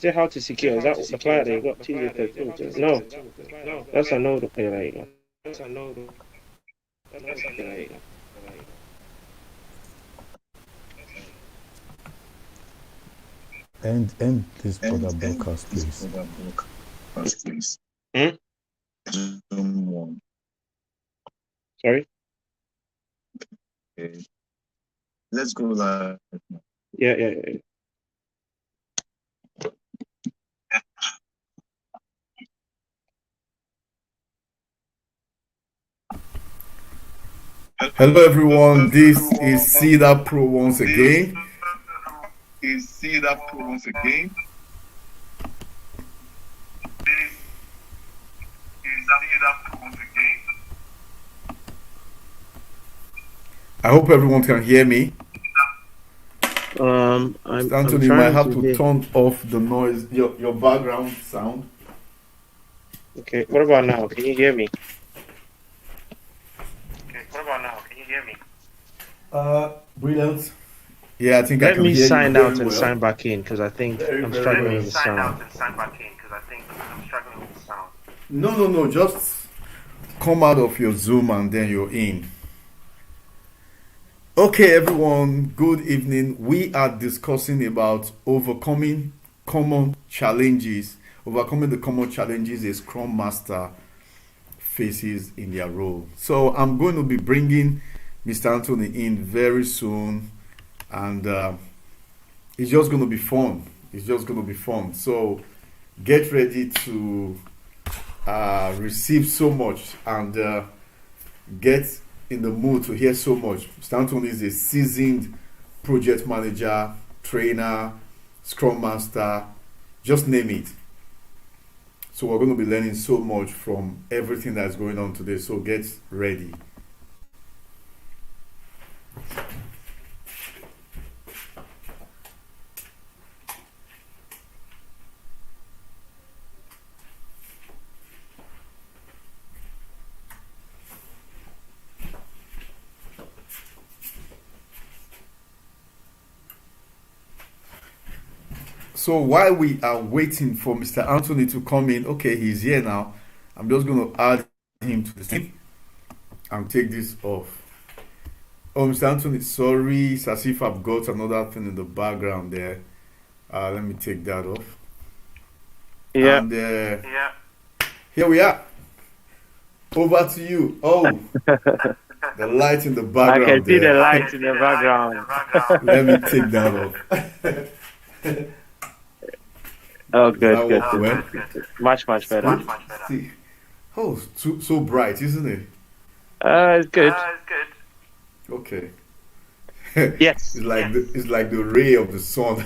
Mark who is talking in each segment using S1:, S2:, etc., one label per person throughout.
S1: Say how to secure. Is that the client that you got? TJ13. No, that's a node. Okay, there you go. There you go.
S2: End this for that broadcast, please.
S1: Hmm? Sorry?
S3: Okay. Let's go live.
S1: Yeah.
S2: Hello, everyone. This is Cedar Pro once again.
S3: Is Cedar Pro once again.
S2: I hope everyone can hear me.
S1: I'm
S2: Anthony, you might
S1: trying
S2: have
S1: to
S2: to
S1: hear.
S2: turn off the noise, your background sound.
S1: Okay, what about now? Can you hear me?
S2: Brilliant. Yeah, I think I
S1: Let
S2: can
S1: me
S2: hear you
S1: sign
S2: very
S1: out and
S2: well.
S1: sign back in because I think
S2: Very,
S1: I'm
S2: very
S1: struggling
S2: well.
S1: with the sound.
S2: No. Just come out of your Zoom and then you're in. Okay, everyone. Good evening. We are discussing about overcoming common challenges. Overcoming the common challenges a Scrum Master faces in their role. So I'm going to be bringing Mr. Anthony in very soon, and it's just going to be fun. It's just going to be fun. So get ready to receive so much and get in the mood to hear so much. Mr. Anthony is a seasoned project manager, trainer, scrum master, just name it. So we're going to be learning so much from everything that's going on today. So get ready. So while we are waiting for Mr. Anthony to come in, okay, he's here now. I'm just going to add him to the team and take this off. Oh, Mr. Anthony, sorry, it's as if I've got another thing in the background there. Let me take that off.
S1: Yeah.
S2: And here we are. Over to you. Oh, the light in the
S1: I
S2: background
S1: can see the
S2: there.
S1: lights in the background.
S2: Let me take that off.
S1: Oh,
S2: Does that
S1: good.
S2: work well?
S1: Much better.
S2: See. Oh, so bright, isn't it?
S1: It's good.
S2: Okay.
S1: Yes.
S2: It's like the ray of the sun.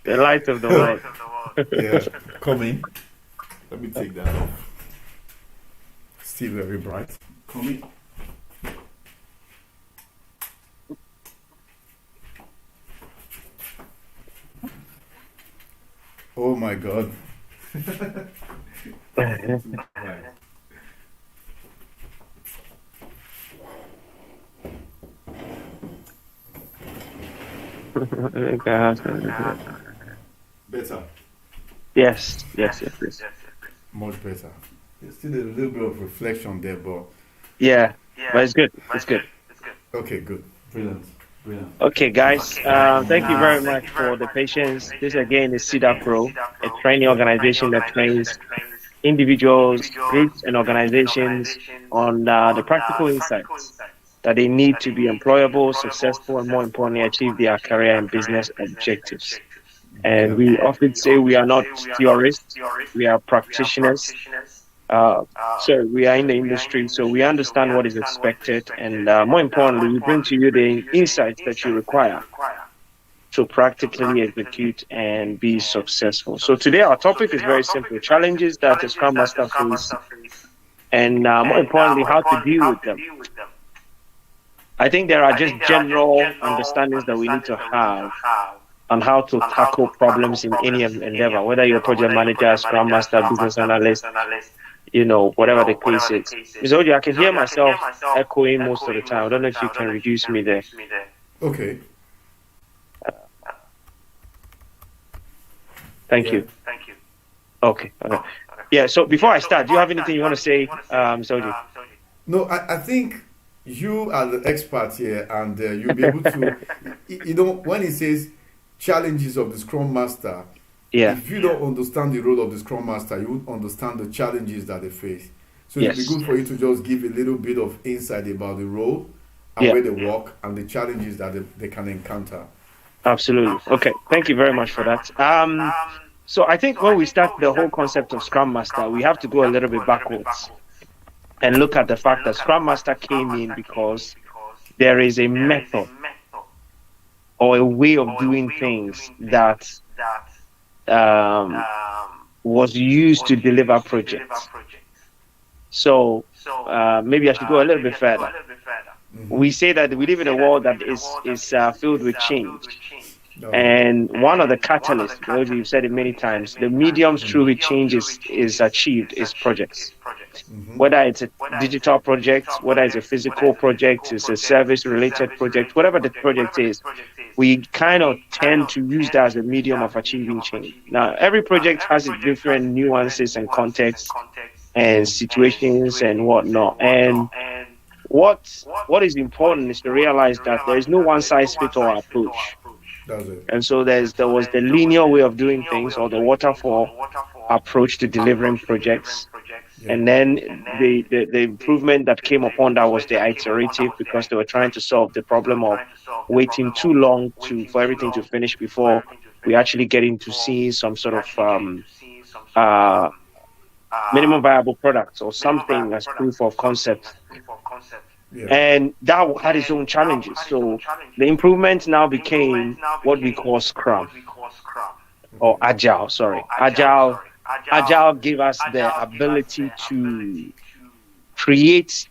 S1: The light of the world.
S2: Yeah, coming. Let me take that off. Still very bright. Coming. Oh my God. Right. Better.
S1: Yes.
S2: Much better. There's still a little bit of reflection there, but
S1: Yeah, but it's good. It's good.
S2: okay, good. Brilliant.
S1: Okay, guys. Thank you very much for the patience. This again is Cedar Pro, a training organization that trains individuals, groups, and organizations on the practical insights that they need to be employable, successful, and more importantly, achieve their career and business objectives. And
S2: Yeah.
S1: we often say we are not theorists, we are practitioners. So we are in the industry, so we understand what is expected, and more importantly, we bring to you the insights that you require to practically execute and be successful. So today our topic is very simple: challenges that a Scrum Master face, and more importantly, how to deal with them. I think there are just general understandings that we need to have on how to tackle problems in any endeavor, whether you're a project manager, Scrum Master, business analyst, whatever the case is. Ms. Oji, I can hear myself echoing most of the time. I don't know if you can reduce me there.
S2: Okay.
S1: Thank
S2: Yeah.
S1: you. Okay. Okay. Yeah. So before I start, do you have anything you want to say, Soji?
S2: No, I think you are the expert here, and you'll be able to. When it says challenges of the Scrum Master,
S1: Yeah.
S2: if you don't understand the role of the Scrum Master, you won't understand the challenges that they face. So it'll be
S1: Yes.
S2: good for you to just give a little bit of insight about the role and
S1: Yeah.
S2: where they work and the challenges that they can encounter.
S1: Absolutely. Okay. Thank you very much for that. So I think when we start the whole concept of Scrum Master, we have to go a little bit backwards and look at the fact that Scrum Master came in because there is a method or a way of doing things that um, was used to deliver projects. So maybe I should go a little bit further. We say that we live in a world that is filled with change.
S2: No.
S1: And one of the catalysts, because you've said it many times, the mediums through which change is achieved is projects. Whether it's a digital project, whether it's a physical project, it's a service-related project, whatever the project is, we kind of tend to use that as a medium of achieving change. Now, every project has its different nuances and contexts and situations and whatnot. And what is important is to realize that there is no one-size-fits-all approach.
S2: That's it.
S1: And so there was the linear way of doing things or the waterfall approach to delivering projects.
S2: Yeah.
S1: And then the improvement that came upon that was the iterative, because they were trying to solve the problem of waiting too long for everything to finish before we actually get into seeing some sort of uh, minimum viable product or something as proof of concept.
S2: Yeah.
S1: And that had its own challenges. So the improvement now became what we call Scrum or Agile. Sorry, Agile gave us the ability to create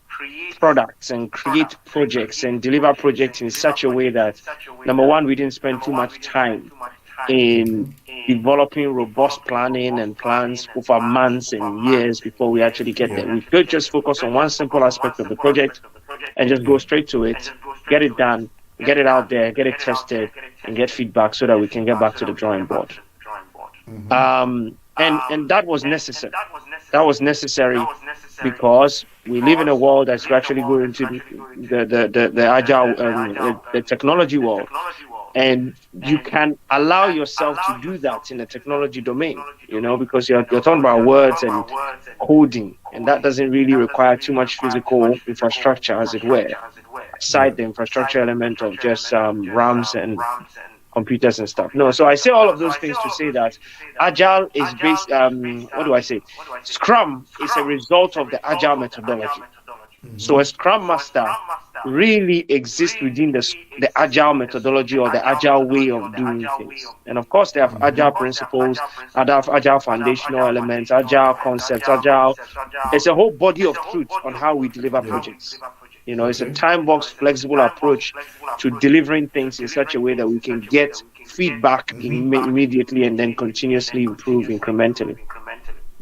S1: products and create projects and deliver projects in such a way that, number one, we didn't spend too much time in developing robust planning and plans over months and years before we actually get there. We could just focus on one simple aspect of the project and just go straight to it, get it done, get it out there, get it tested, and get feedback so that we can get back to the drawing board. And that was necessary. That was necessary because we live in a world that's actually going to the agile, the technology world. And you can allow yourself to do that in the technology domain, because you're talking about words and coding, and that doesn't really require too much physical infrastructure, as it were, aside the infrastructure element of just RAMs and computers and stuff. No, so I say all of those things to say that Agile is based, Scrum is a result of the Agile methodology. So a Scrum Master really exists within the Agile methodology or the Agile way of doing things. And of course, they have Agile principles, they have Agile foundational elements, Agile concepts, Agile. It's a whole body of truth on how we deliver projects. It's a time-box, flexible approach to delivering things in such a way that we can get feedback immediately and then continuously improve incrementally.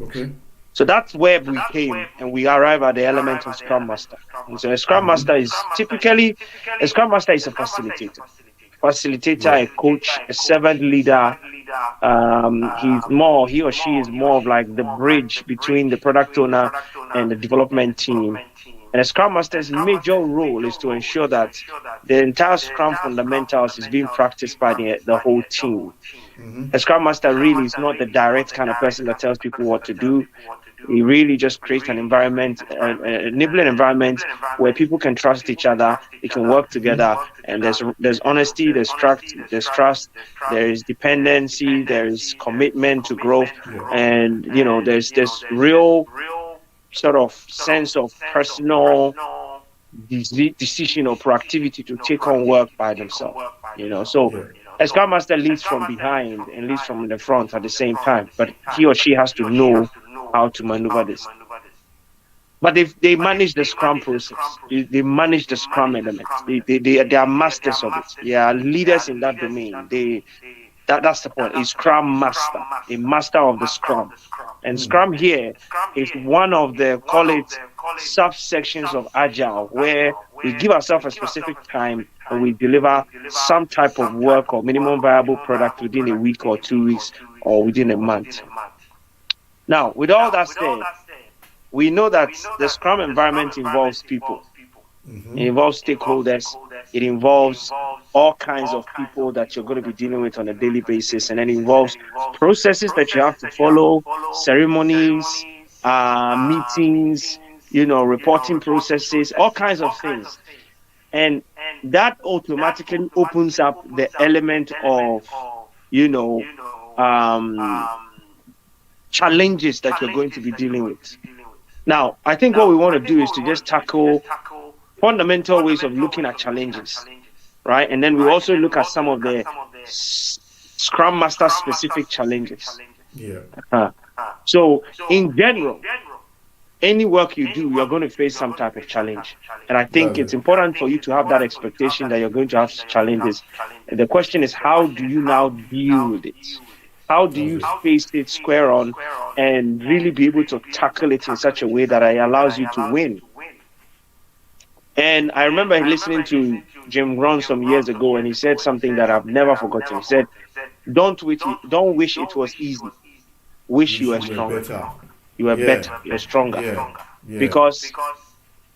S2: Okay.
S1: So that's where we came, and we arrive at the element of Scrum Master. And so a Scrum Master is typically, a Scrum Master is a facilitator, a coach, a servant leader. He or she is more of like the bridge between the product owner and the development team. And a Scrum Master's major role is to ensure that the entire Scrum fundamentals is being practiced by the whole team. A Scrum Master really is not the direct kind of person that tells people what to do. He really just creates an environment, an enabling environment where people can trust each other, they can work together, and there's honesty, there's trust, there is dependency, there is commitment to growth, and there's this real sort of sense of personal decision or proactivity to take on work by themselves. So a Scrum Master leads from behind and leads from the front at the same time, but he or she has to know how to maneuver this. But they manage the Scrum process. They manage the Scrum elements. They are masters of it. They are leaders in that domain. That's the point. A Scrum Master, a master of the Scrum. And Scrum here is one of the, call it, subsections of Agile, where we give ourselves a specific time and we deliver some type of work or minimum viable product within a week or 2 weeks or within a month. Now, with all that said, we know that the Scrum environment involves people. It involves stakeholders. It involves all kinds of people that you're going to be dealing with on a daily basis. And it involves processes that you have to follow, ceremonies, meetings, reporting processes, all kinds of things. And that automatically opens up the element of, um, challenges that you're going to be dealing with. Now, I think what we want to do is to just tackle fundamental ways of looking at challenges, right? And then we also look at some of the Scrum Master specific challenges.
S2: Yeah.
S1: So, in general, any work you do, you're going to face some type of challenge. And I think it's important for you to have that expectation that you're going to have challenges. And the question is, how do you now deal with it? How do you face it square on and really be able to tackle it in such a way that it allows you to win? And I remember listening to Jim Rohn some years ago, and he said something that I've never forgotten. He said, don't wish it was easy. Wish you were stronger. You were better, you were stronger.
S2: Yeah.
S1: Because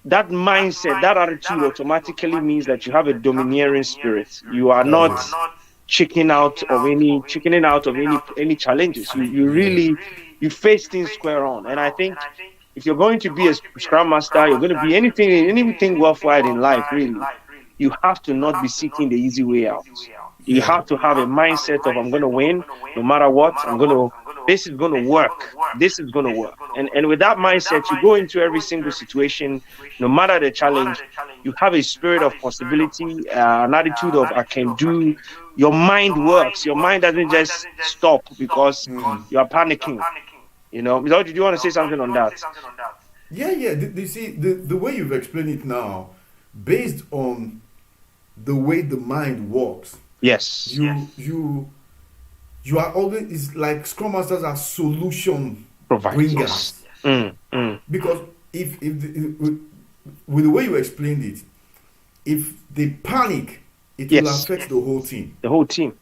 S1: that mindset, that attitude automatically means that you have a domineering spirit. You are not chickening out of any challenges. You really face things square on. And I think if you're going to be a Scrum Master, you're going to be anything worthwhile in life, really, you have to not be seeking the easy way out. You have to have a mindset of, I'm going to win no matter what. This is going to work. This is going to work. And with that mindset, you go into every single situation, no matter the challenge, you have a spirit of possibility, an attitude of, I can do. Your mind works. Your mind doesn't just stop because you are panicking. Did you want to say something on that?
S2: Yeah. You see, the way you've explained it now, based on the way the mind works.
S1: Yes.
S2: You are always, it's like Scrum Masters are solution
S1: providers.
S2: Because if with the way you explained it, if they panic, it will affect the whole team.
S1: The whole team.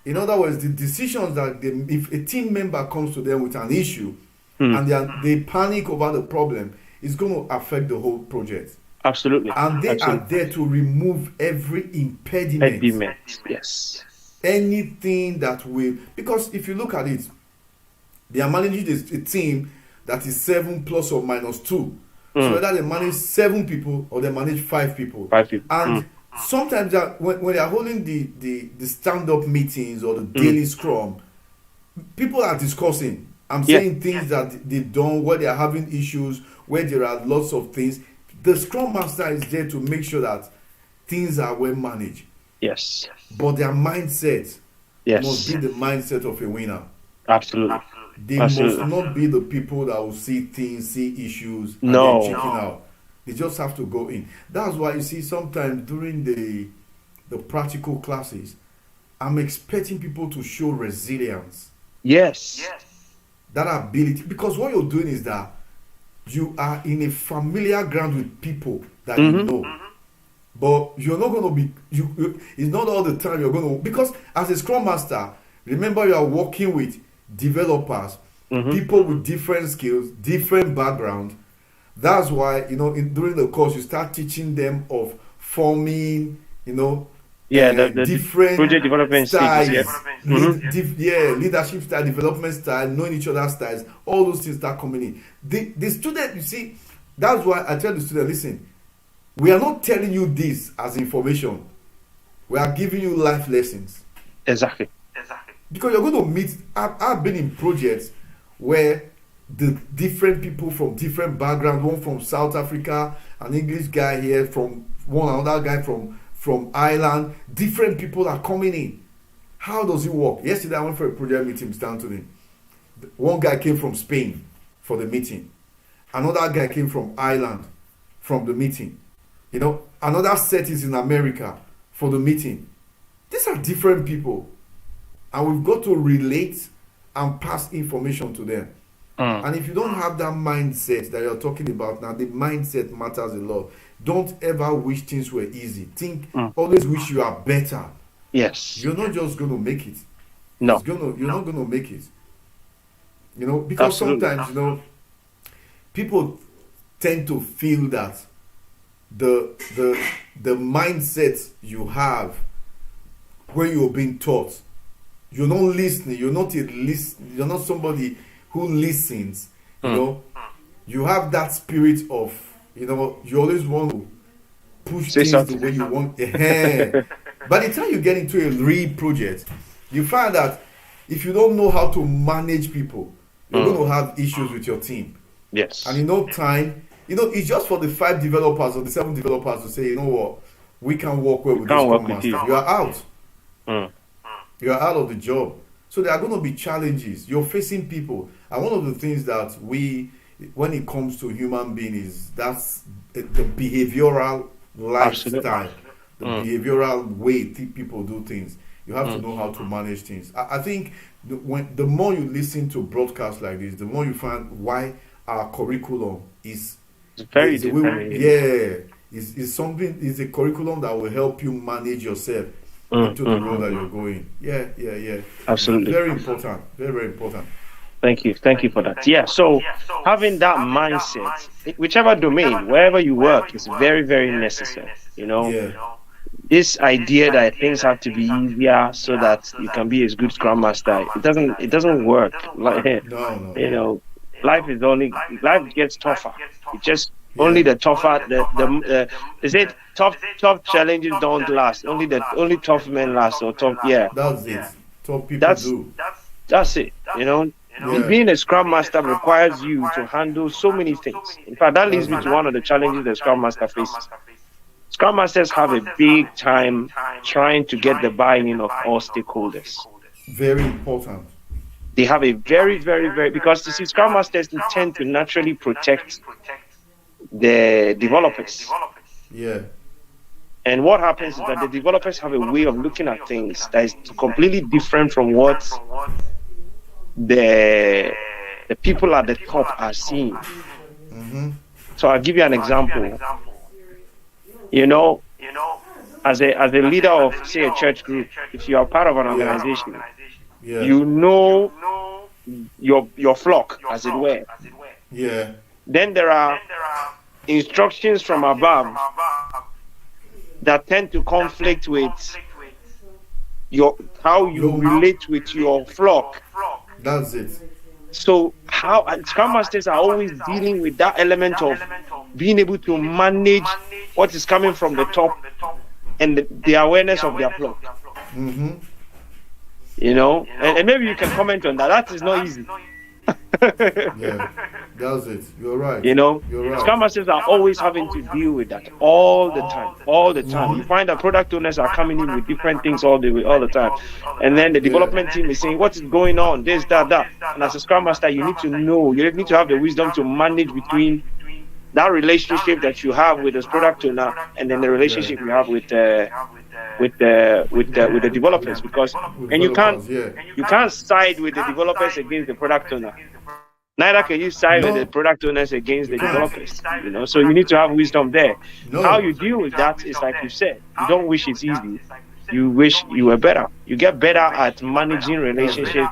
S2: In other words, the decisions that if a team member comes to them with an issue and they panic over the problem, it's going to affect the whole project.
S1: Absolutely.
S2: And they are there to remove every impediment.
S1: Yes.
S2: Anything that will, because if you look at it, they are managing a team that is 7 plus or minus 2. So whether they manage 7 people or they manage 5 people. And sometimes when they are holding the stand-up meetings or the daily scrum, people are discussing. I'm saying things that they've done, where they are having issues, where there are lots of things. The Scrum Master is there to make sure that things are well managed.
S1: Yes.
S2: But their mindset must be the mindset of a winner.
S1: Absolutely.
S2: They must not be the people that will see things, see issues, and
S1: then
S2: chicken out. They just have to go in. That's why you see sometimes during the practical classes, I'm expecting people to show resilience.
S1: Yes.
S2: That ability. Because what you're doing is that you are in a familiar ground with people that you know. But you're not going to be, it's not all the time you're going to, because as a Scrum Master, remember you are working with developers, people with different skills, different background. That's why, during the course, you start teaching them of forming,
S1: the
S2: different
S1: project development
S2: styles,
S1: leadership
S2: style, development style, knowing each other's styles, all those things start coming in. The student, you see, that's why I tell the student, listen, we are not telling you this as information. We are giving you life lessons.
S1: Exactly.
S2: Because you're going to meet, I've been in projects where the different people from different backgrounds, one from South Africa, an English guy here, from another guy from Ireland, different people are coming in. How does it work? Yesterday I went for a project meeting in Stanton. One guy came from Spain for the meeting. Another guy came from Ireland from the meeting. Another set is in America for the meeting. These are different people. And we've got to relate and pass information to them. And if you don't have that mindset that you're talking about now, the mindset matters a lot. Don't ever wish things were easy. Think,
S1: mm.
S2: always wish you are better.
S1: Yes.
S2: You're not just gonna make it.
S1: No.
S2: You're not gonna make it. Because
S1: Absolutely.
S2: sometimes, people tend to feel that the the the mindset you have when you're being taught, you're not listening, you're not somebody who listens,
S1: Mm.
S2: you have that spirit of, you always want to push
S1: Say
S2: things the
S1: something.
S2: way you want. By the time you get into a real project, you find that if you don't know how to manage people, you're going to have issues with your team.
S1: Yes.
S2: And it's just for the 5 developers or the 7 developers to say, you know what, we can work well with this
S1: Can't work
S2: Scrum
S1: with
S2: Master.
S1: you.
S2: You are out.
S1: Mm.
S2: You are out of the job. So there are going to be challenges. You're facing people. And one of the things that when it comes to human beings, that's the behavioral lifestyle,
S1: Absolutely.
S2: the behavioral way people do things. You have to know how to manage things. I think the more you listen to broadcasts like this, the more you find why our curriculum is
S1: It's very
S2: the way,
S1: different.
S2: is a curriculum that will help you manage yourself into the role that you're going. Yeah.
S1: Absolutely.
S2: Very important. Very, very important.
S1: Thank you. Thank you for that. Yeah. So having that mindset, whichever domain, wherever you work, is very, very necessary.
S2: Yeah.
S1: This idea that things have to be easier so that you can be a good Scrum Master, it doesn't work. Like,
S2: No.
S1: life gets tougher. It just
S2: Yeah.
S1: only the tougher is it tough challenges don't last. Only tough men last, or tough, yeah.
S2: That's it. Top people
S1: That's
S2: do.
S1: that's it.
S2: Yeah.
S1: Being a Scrum Master requires you to handle so many things. In fact, that leads me to one of the challenges the Scrum Master faces. Scrum Masters have a big time trying to get the buy-in of all stakeholders.
S2: Very important.
S1: They have a very, very, very, because you see, Scrum Masters tend to naturally protect the developers.
S2: Yeah.
S1: And what happens is that the developers have a way of looking at things that is completely different from what the people at the top are seeing.
S2: Mm-hmm.
S1: So I'll give you an example. As a leader of, say, a church group, if you are part of an organization,
S2: Yeah.
S1: you know your flock, as it were.
S2: Yeah.
S1: Then there are instructions from above that tend to conflict with how you relate with your flock.
S2: That's it.
S1: So how Scrum Masters are always dealing with that element of being able to manage what is coming from the top and the awareness of their flock.
S2: Mm-hmm.
S1: And maybe you can comment on that. That is not easy.
S2: Yeah. That's it. You're right. You're right.
S1: Scrum Masters are always having to deal with that all the time. You find that product owners are coming in with different things all the time. And then the development team is saying, what is going on? This, that. And as a Scrum Master, you need to know, you need to have the wisdom to manage between that relationship that you have with this product owner and then the relationship you have with the developers, because you can't side with the developers against the product owner. Neither can you side with the product owners against the developers. So you need to have wisdom there. How you deal with that is like you said. You don't wish it's easy. You wish you were better. You get better at managing relationships.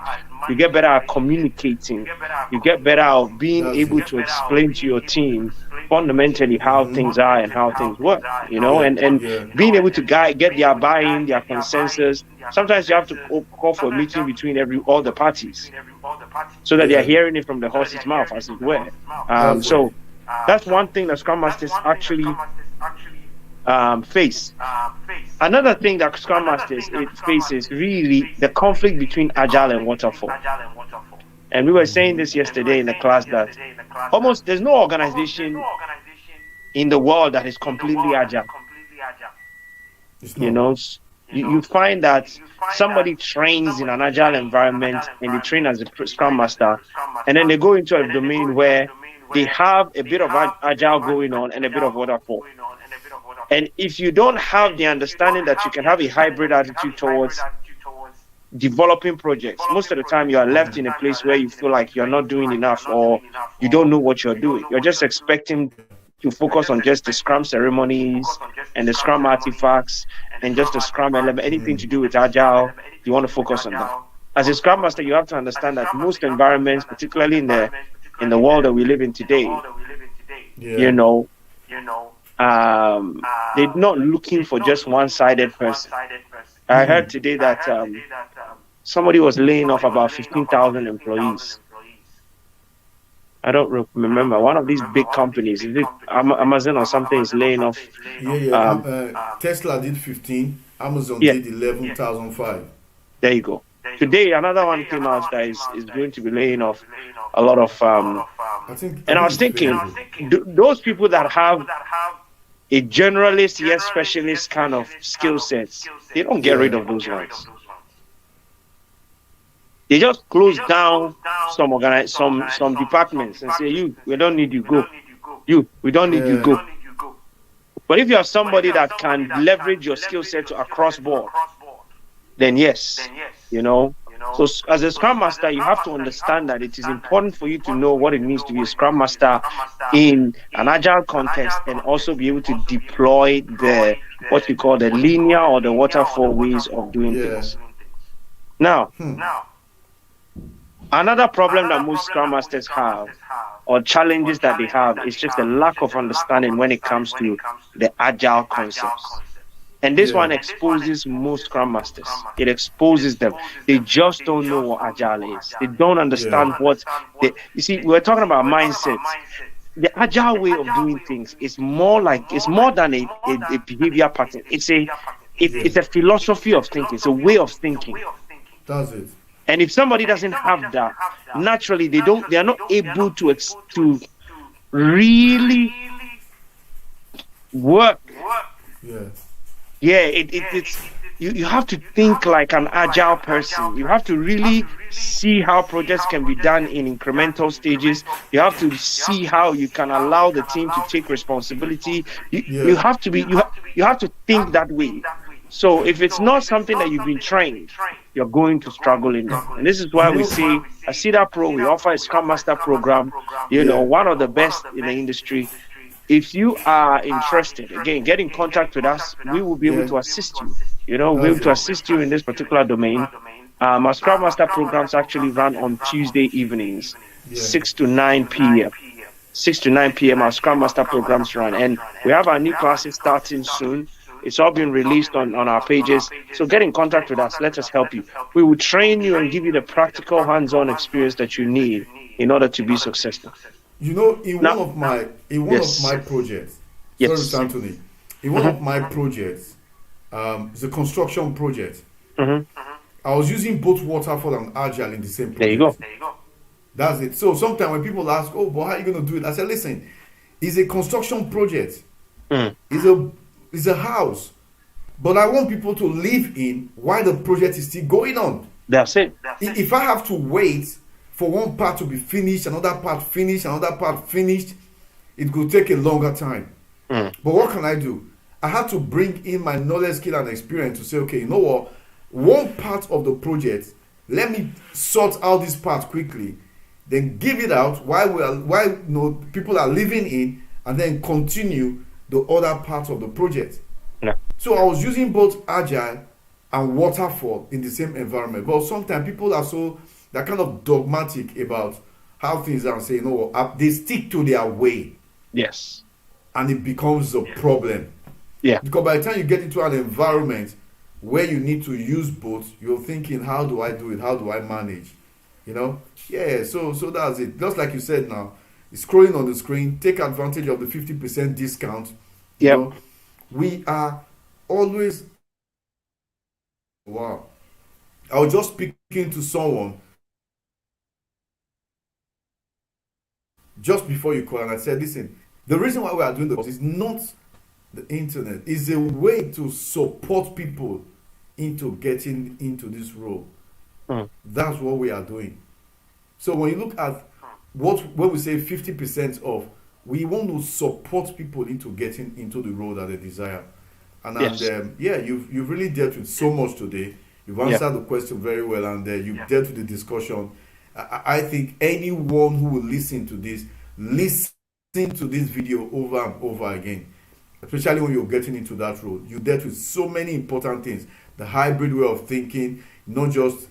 S1: You get better at communicating. You get better at being able to explain to your team fundamentally how things are and how things work. And being able to get their buy-in, their consensus. Sometimes you have to call for a meeting between all the parties, so that they are hearing it from the horse's mouth, as it were. So that's one thing that Scrum Masters actually face. Another thing that Scrum Masters faces really the conflict between Agile and Waterfall. And we were saying this yesterday in the class that almost there's no organization in the world that is completely Agile. You find that somebody trains in an Agile environment and they train as a Scrum Master, and then they go into a domain where they have a bit of Agile going on and a bit of Waterfall. And if you don't have the understanding that you can have a hybrid attitude towards developing projects, most of the time you are left in a place where you feel like you're not doing enough or you don't know what you're doing. You're just expecting to focus on just the Scrum ceremonies and the Scrum artifacts and just the Scrum element, anything to do with Agile, you want to focus on that. As a Scrum Master, you have to understand that most environments, particularly in the world that we live in today, you
S2: Yeah.
S1: know, they're not looking for just one-sided person. I heard today that somebody was laying off about 15,000 employees. I don't remember. One of these big companies, is it Amazon or something, is laying off.
S2: Yeah, yeah.
S1: Um,
S2: Tesla did 15. Amazon
S1: yeah,
S2: did 11,005.
S1: there you go. Today, another one came out that is going to be laying off a lot of.
S2: I
S1: And I
S2: think
S1: was
S2: it's
S1: thinking,
S2: payable.
S1: those people that have a generalist yet specialist kind of skill sets, they don't get rid
S2: Yeah.
S1: of those ones. They just close down some departments and say, "You, we don't need you, go. You, we don't need you,
S2: Yeah.
S1: go." But if you are somebody that can leverage your skill set to across board, then yes, you know. So as a Scrum Master, you have to understand that it is important for you to know what it means to be a Scrum Master in an agile context, and also be able to deploy the what we call the linear or the waterfall ways of doing
S2: Yeah.
S1: things. Now,
S2: Hmm.
S1: another problem that most Scrum Masters have, or challenges that they have, is just the lack of understanding when it comes to the agile concepts. And this one
S2: Yeah.
S1: exposes most Scrum Masters. It exposes them. They just don't know what agile is. They don't understand
S2: Yeah.
S1: what they, you see, we're talking about mindsets. The agile way of doing things is more than a behavior pattern. It's a philosophy of thinking. It's a way of thinking.
S2: That's it.
S1: And if somebody doesn't have that, naturally they are not able to really work.
S2: Yeah.
S1: Yeah, it's you have to think like an agile person. You have to really see how projects can be done in incremental stages. You have to see how you can allow the team to take responsibility. You
S2: Yeah.
S1: have to be you have to think that way. So if it's not something that you've been trained, you're going to struggle in that. And this is
S2: You
S1: why we
S2: know.
S1: say at Cedar Pro, we offer a Scrum Master program,
S2: Yeah.
S1: one of the best in the industry. If you are interested, again, get in contact with us. We will be able
S2: Yeah.
S1: to assist you. We'll be
S2: That's
S1: able to
S2: it.
S1: assist you in this particular domain. Our Scrum Master programs actually run on Tuesday evenings,
S2: Yeah.
S1: 6 to 9 p.m. 6 to 9 p.m. Our Scrum Master programs run. And we have our new classes starting soon. It's all been released on our pages. So get in contact with us. Let us help you. We will train you and give you the practical hands-on experience that you need in order to be successful.
S2: You know, in
S1: Now,
S2: one of my
S1: yes,
S2: projects, sorry,
S1: yes.
S2: Mr. Anthony, in one
S1: Mhm,
S2: of my projects, it's a construction project.
S1: mhm.
S2: I was using both waterfall and agile in the same
S1: There you go.
S2: project. That's it. So sometimes when people ask, "Oh, but how are you going to do it?" I said, "Listen, it's a construction project.
S1: Mm,
S2: It's a house, but I want people to live in while the project is still going on.
S1: that's it.
S2: If I have to wait for one part to be finished, another part finished, it could take a longer time.
S1: Mm,
S2: But what can I do? I had to bring in my knowledge, skill, and experience to say, okay, you know what? One part of the project, let me sort out this part quickly, then give it out while people are living in, and then continue the other part of the project.
S1: yeah.
S2: So I was using both agile and waterfall in the same environment. But sometimes people they're kind of dogmatic about how things are and say, they stick to their way,
S1: Yes.
S2: and it becomes a problem.
S1: Yeah.
S2: Because by the time you get into an environment where you need to use both, you're thinking, how do I do it? How do I manage? Yeah, so that's it. Just like you said now, scrolling on the screen, take advantage of the 50% discount.
S1: Yep.
S2: We are always, wow. I was just speaking to someone just before you called, and I said, listen, the reason why we are doing the course is not the internet, it's a way to support people into getting into this role.
S1: Mm,
S2: That's what we are doing. So when you look at when we say 50% off, we want to support people into getting into the role that they desire.
S1: yes.
S2: Yeah, you've really dealt with so much today. You've
S1: Yeah.
S2: answered the question very well, and you've dealt with the discussion. I think anyone who will listen to this, listen listen to this video over and over again, especially when you're getting into that role. You dealt with so many important things: the hybrid way of thinking, not just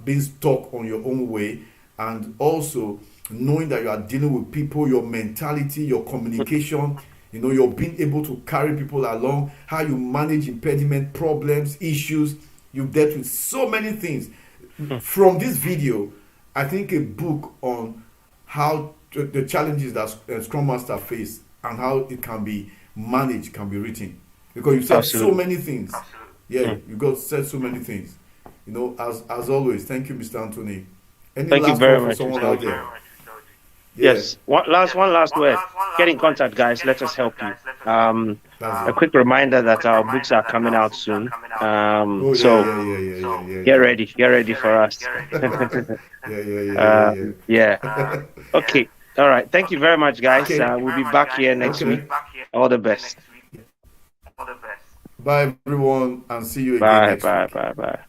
S2: being stuck on your own way, and also knowing that you are dealing with people, your mentality, your communication. You're being able to carry people along, how you manage impediment, problems, issues. You've dealt with so many things. From this video, I think a book on how the challenges that Scrum Master face and how it can be managed can be written, because you said so many things. Yeah, you got said so many things. As always, thank you, Mr. Anthony. Any
S1: Thank you
S2: last
S1: very
S2: word for
S1: much,
S2: someone
S1: Mr.
S2: out
S1: Oji.
S2: there? Yeah,
S1: Yes. One last word. Get in contact, guys. Let us help you.
S2: that's
S1: A
S2: it.
S1: quick reminder that our books are coming out soon.
S2: Oh,
S1: So
S2: yeah.
S1: get ready for us.
S2: Yeah.
S1: Yeah. Okay. All right. Thank you very much, guys.
S2: Okay.
S1: We'll be back here next week. All the best.
S2: Bye, everyone, and see you again next week.
S1: Bye.